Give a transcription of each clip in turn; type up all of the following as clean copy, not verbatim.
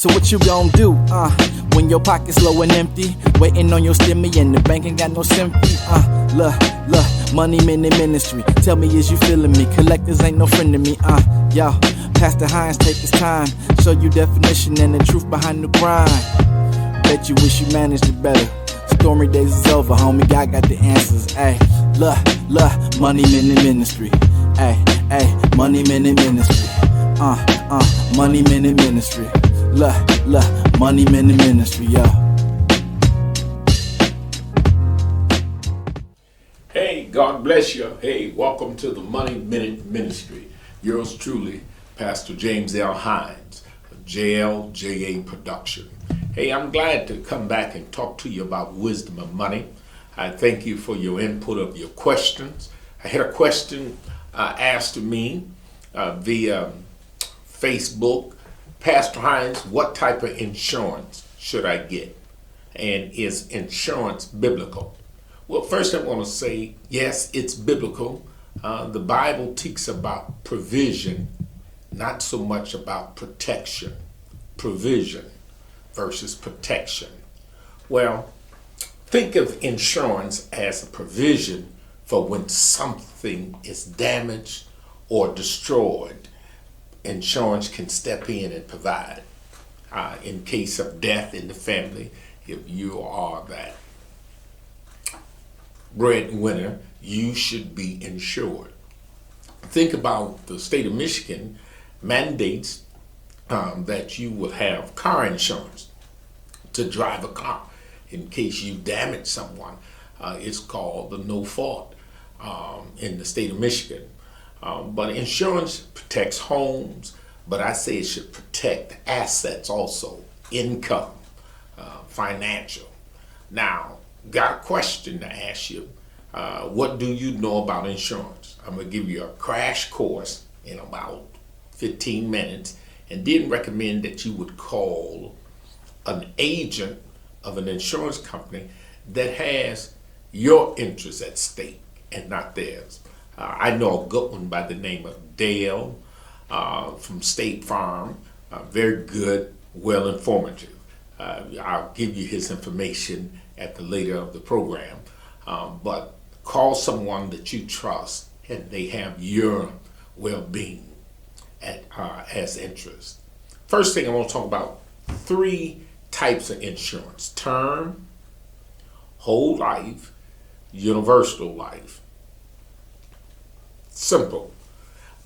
So what you gon' do, when your pocket's low and empty, waiting on your stimmy and the bank ain't got no sympathy, look, money, ministry. Tell me, is you feeling me? Collectors ain't no friend to me, yo. Pastor Hines, take his time, show you definition and the truth behind the grind. Bet you wish you managed it better. Stormy days is over, homie. God got the answers. Ayy, look, money, ministry. Ayy, money, ministry. Money, ministry. Look, money, ministry, yo. Hey, God bless you. Hey, welcome to the Money Minute Ministry. Yours truly, Pastor James L. Hines, JLJA Production. Hey, I'm glad to come back and talk to you about wisdom of money. I thank you for your input of your questions. I had a question asked to me via Facebook. Pastor Hines, what type of insurance should I get? And is insurance biblical? Well, first I want to say, yes, it's biblical. The Bible teaches about provision, not so much about protection. Provision versus protection. Well, think of insurance as a provision for when something is damaged or destroyed. Insurance can step in and provide. In case of death in the family, if you are that breadwinner, you should be insured. Think about the state of Michigan mandates that you will have car insurance to drive a car in case you damage someone. It's called the no fault in the state of Michigan. But insurance protects homes, but I say it should protect assets also, income, financial. Now, got a question to ask you. What do you know about insurance? I'm going to give you a crash course in about 15 minutes and then recommend that you would call an agent of an insurance company that has your interests at stake and not theirs. I know a good one by the name of Dale from State Farm. Very good, well informative. I'll give you his information at the later of the program. But call someone that you trust and they have your well-being as interest. First thing I want to talk about 3 types of insurance: term, whole life, universal life. Simple.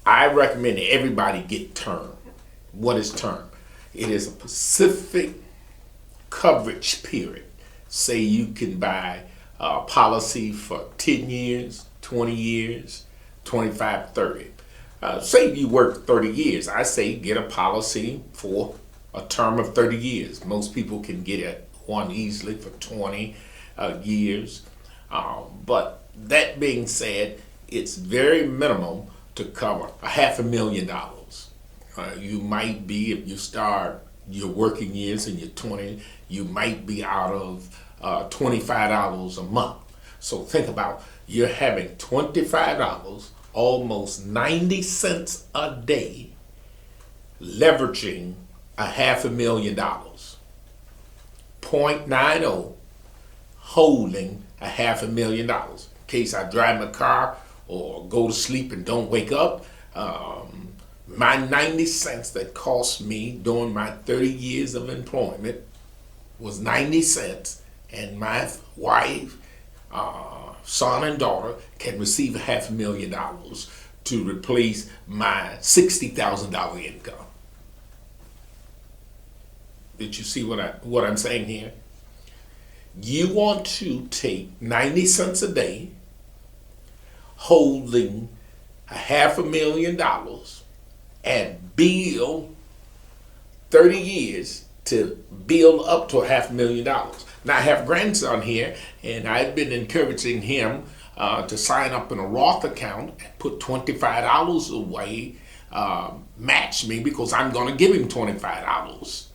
I recommend that everybody get term. What is term? It is a specific coverage period. Say you can buy a policy for 10 years, 20 years, 25, 30. Say you work 30 years. I say get a policy for a term of 30 years. Most people can get one easily for 20 years. But that being said, it's very minimum to cover $500,000. You might be, if you start your working years in your 20s, you might be out of $25 a month. So think about, you're having $25, almost 90 cents a day, leveraging $500,000. 0.90 holding $500,000. In case I drive my car or go to sleep and don't wake up, my 90 cents that cost me during my 30 years of employment was 90 cents, and my wife, son and daughter can receive $500,000 to replace my $60,000 income. Did you see what I'm saying here? You want to take 90 cents a day, holding $500,000, and build 30 years to build up to $500,000. Now I have a grandson here, and I've been encouraging him to sign up in a Roth account and put $25 away, match me, because I'm going to give him $25.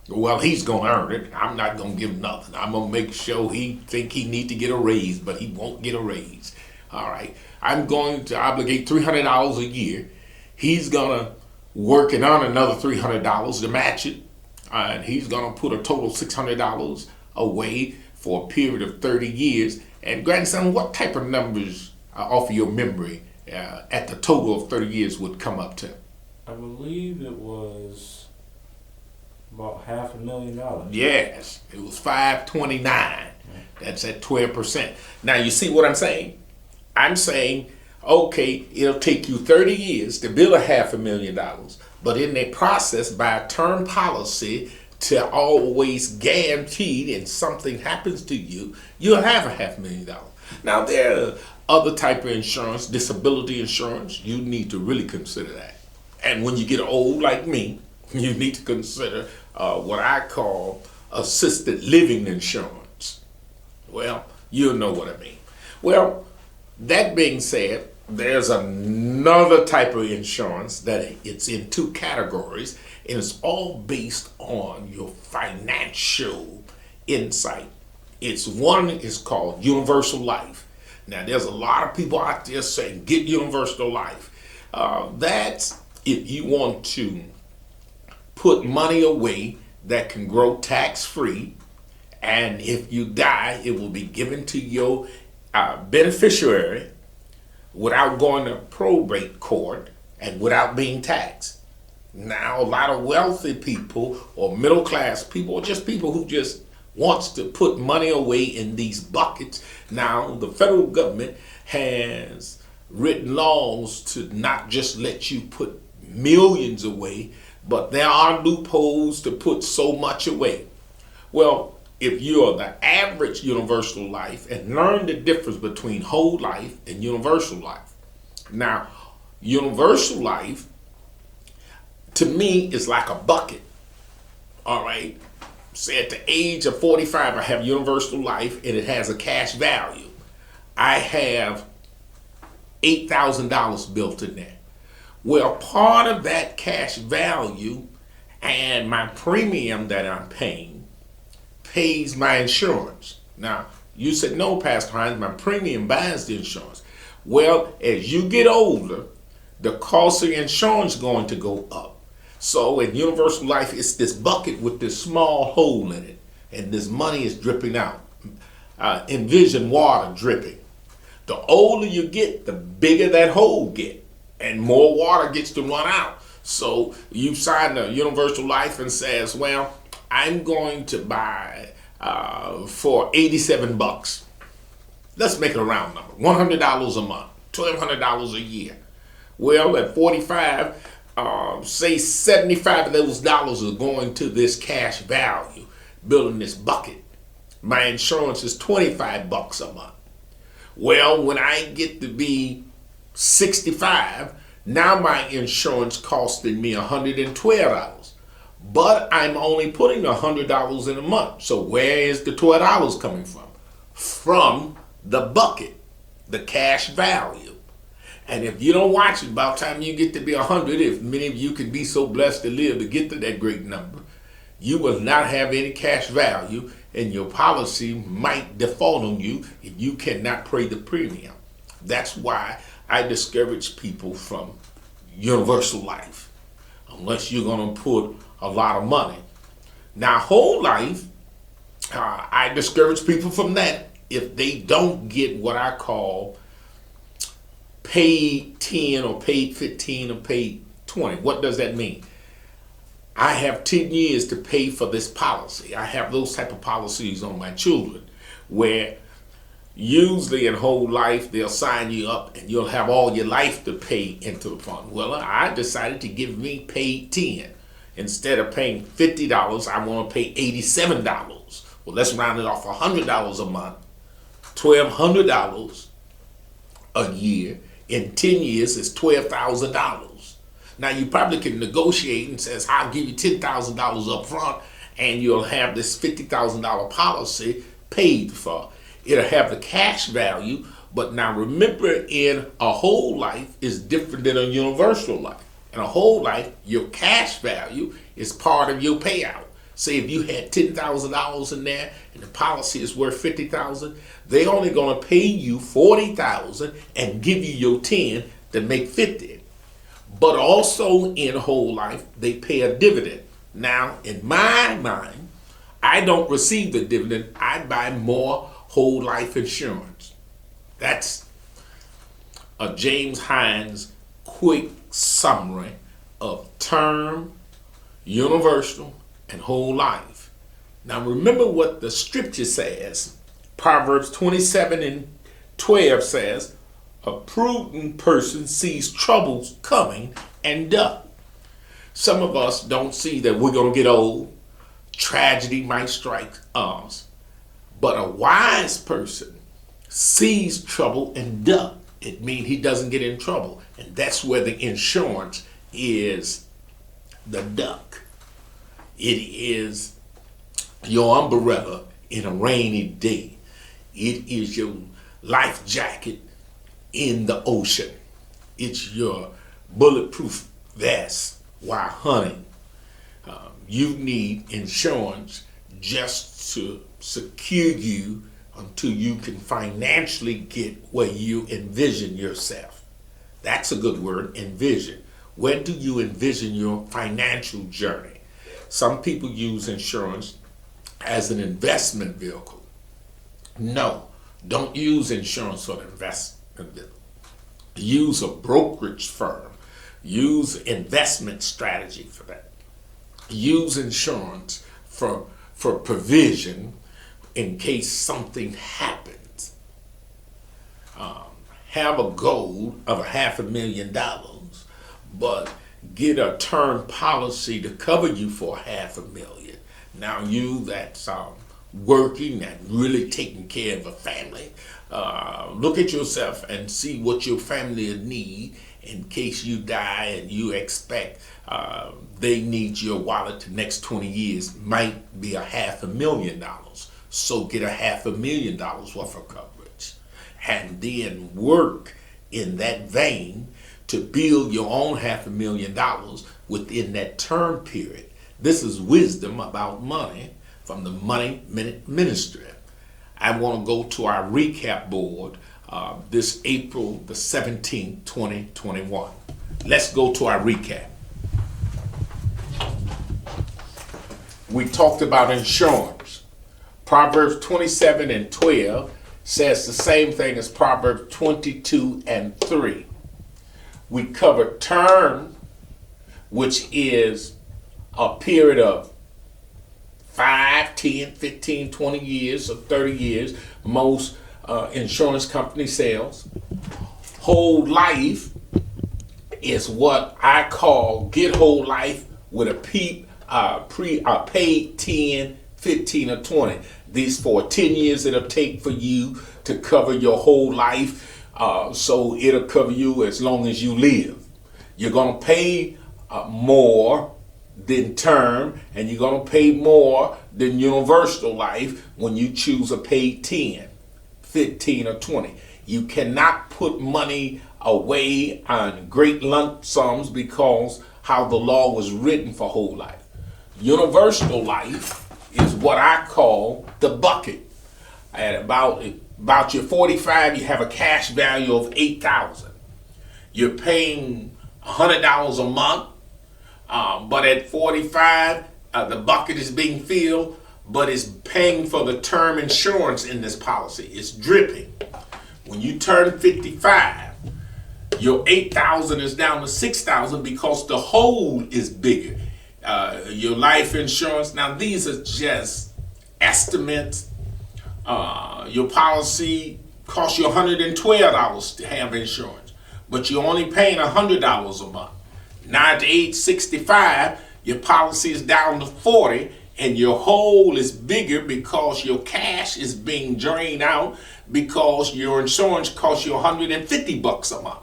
Well, he's going to earn it. I'm not going to give him nothing. I'm going to make sure he think he need to get a raise, but he won't get a raise. All right. I'm going to obligate $300 a year. He's going to work and earn another $300 to match it. and he's going to put a total $600 away for a period of 30 years. And grandson, what type of numbers off of your memory at the total of 30 years would come up to? I believe it was about $500,000. Yes, it was 529. That's at 12%. Now you see what I'm saying? I'm saying, okay, it'll take you 30 years to build $500,000, but in the process, by a term policy, to always guaranteed, and something happens to you, you'll have $500,000. Now there are other type of insurance, disability insurance. You need to really consider that. And when you get old like me, you need to consider what I call assisted living insurance. Well, you'll know what I mean. Well, that being said, there's another type of insurance that it's in two categories, and it's all based on your financial insight. One is called universal life. Now, there's a lot of people out there saying, get universal life. That's if you want to put money away that can grow tax-free, and if you die, it will be given to your beneficiary without going to probate court and without being taxed. Now, a lot of wealthy people or middle class people or just people who just wants to put money away in these buckets. Now, the federal government has written laws to not just let you put millions away, but there are loopholes to put so much away. Well, if you're the average universal life, and learn the difference between whole life and universal life. Now, universal life, to me, is like a bucket. All right. Say at the age of 45, I have universal life, and it has a cash value. I have $8,000 built in there. Well, part of that cash value and my premium that I'm paying pays my insurance. Now, you said, no, Pastor Hines, my premium buys the insurance. Well, as you get older, the cost of insurance is going to go up. So in universal life, it's this bucket with this small hole in it, and this money is dripping out. Envision water dripping. The older you get, the bigger that hole get, and more water gets to run out. So you sign a universal life and says, well, I'm going to buy for $87. Let's make it a round number. $100 a month, $1,200 a year. Well, at 45, say 75 of those dollars are going to this cash value, building this bucket. My insurance is $25 a month. Well, when I get to be 65, now my insurance costing me $112. But I'm only putting $100 in a month. So where is the $12 coming from? From the bucket, the cash value. And if you don't watch it, by the time you get to be 100, if many of you can be so blessed to live to get to that great number, you will not have any cash value, and your policy might default on you if you cannot pay the premium. That's why I discourage people from universal life, unless you're going to put a lot of money. Now, whole life, I discourage people from that if they don't get what I call paid 10 or paid 15 or paid 20. What does that mean? I have 10 years to pay for this policy. I have those type of policies on my children where usually in whole life they'll sign you up and you'll have all your life to pay into the fund. Well, I decided to give me paid 10. Instead of paying $50, I want to pay $87. Well, let's round it off $100 a month, $1,200 a year. In 10 years, it's $12,000. Now, you probably can negotiate and says, I'll give you $10,000 up front, and you'll have this $50,000 policy paid for. It'll have the cash value, but now remember, in a whole life is different than a universal life. In a whole life, your cash value is part of your payout. Say if you had $10,000 in there and the policy is worth $50,000, they're only going to pay you $40,000 and give you your 10 to make $50. But also in whole life, they pay a dividend. Now, in my mind, I don't receive the dividend. I buy more whole life insurance. That's a James Hines quick summary of term, universal, and whole life. Now remember what the scripture says. Proverbs 27:12 says, a prudent person sees troubles coming and doth. Some of us don't see that we're going to get old. Tragedy might strike us. But a wise person sees trouble and doth. It means he doesn't get in trouble. And that's where the insurance is the duck. It is your umbrella in a rainy day. It is your life jacket in the ocean. It's your bulletproof vest while hunting. You need insurance just to secure you until you can financially get where you envision yourself. That's a good word, envision. Where do you envision your financial journey? Some people use insurance as an investment vehicle. No, don't use insurance for an investment vehicle. Use a brokerage firm. Use investment strategy for that. Use insurance for provision in case something happens. Have a goal of $500,000, but get a term policy to cover you for $500,000. Now you that's working and really taking care of a family, look at yourself and see what your family need in case you die and you expect they need your wallet the next 20 years. Might be $500,000. So get $500,000 worth of coverage and then work in that vein to build your own $500,000 within that term period. This is wisdom about money from the Money Minute Ministry. I want to go to our recap board this April the 17th, 2021. Let's go to our recap. We talked about insurance. Proverbs 27:12 says the same thing as Proverbs 22:3. We covered term, which is a period of 5, 10, 15, 20 years or 30 years. Most insurance company sales. Whole life is what I call get whole life with a paid 10, 15, or 20. These for 10 years it'll take for you to cover your whole life. So it'll cover you as long as you live. You're going to pay more than term, and you're going to pay more than universal life when you choose a paid 10, 15, or 20. You cannot put money away on great lump sums because how the law was written for whole life. Universal life is what I call the bucket. At about your 45, you have a cash value of $8,000. You're paying $100 a month, but at 45, the bucket is being filled, but it's paying for the term insurance in this policy. It's dripping. When you turn 55, your $8,000 is down to $6,000 because the hole is bigger. Your life insurance, now these are just estimates. Your policy costs you $112 to have insurance, but you're only paying $100 a month. Now at age 65, your policy is down to $40, and your hole is bigger because your cash is being drained out because your insurance costs you $150 a month.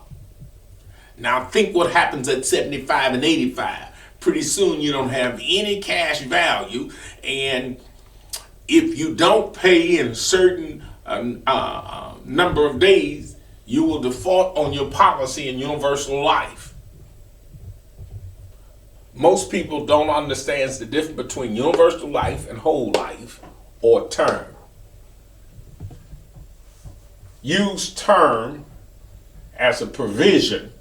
Now think what happens at 75 and 85. Pretty soon you don't have any cash value, and if you don't pay in a certain number of days, you will default on your policy in universal life. Most people don't understand the difference between universal life and whole life or term. Use term as a provision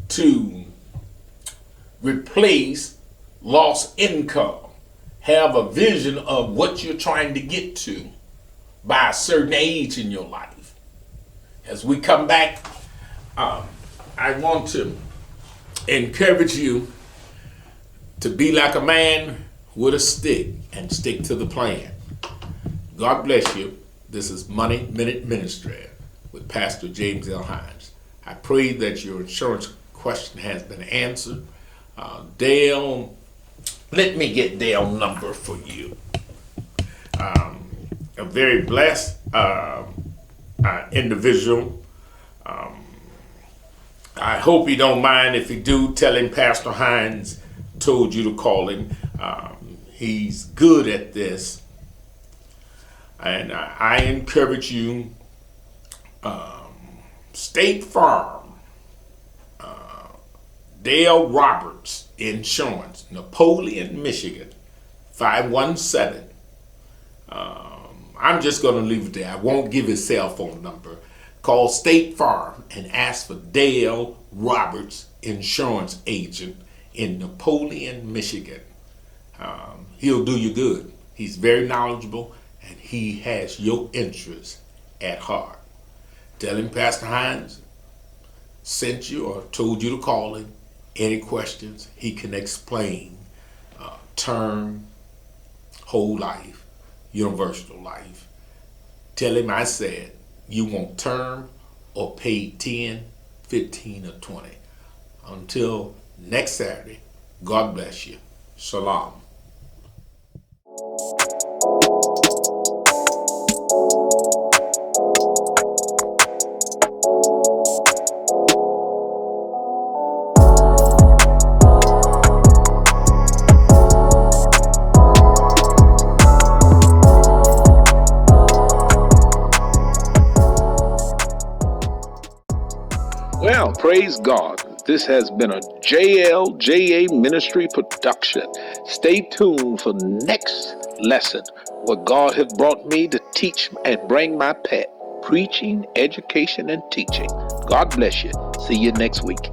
to replace lost income, have a vision of what you're trying to get to by a certain age in your life. As we come back, I want to encourage you to be like a man with a stick and stick to the plan. God bless you. This is Money Minute Ministry with Pastor James L. Hines. I pray that your insurance question has been answered. Dale, let me get Dale's number for you. A very blessed individual. I hope you don't mind if you do. Tell him Pastor Hines told you to call him. He's good at this. And I encourage you, State Farm, Dale Roberts Insurance, Napoleon, Michigan, 517. I'm just going to leave it there. I won't give his cell phone number. Call State Farm and ask for Dale Roberts, insurance agent in Napoleon, Michigan. He'll do you good. He's very knowledgeable and he has your interests at heart. Tell him Pastor Hines sent you or told you to call him. Any questions, he can explain term, whole life, universal life. Tell him I said you want term or pay 10, 15, or 20. Until next Saturday, God bless you. Shalom. Well, praise God. This has been a JLJA Ministry production. Stay tuned for next lesson where God has brought me to teach and bring my pet, preaching, education, and teaching. God bless you. See you next week.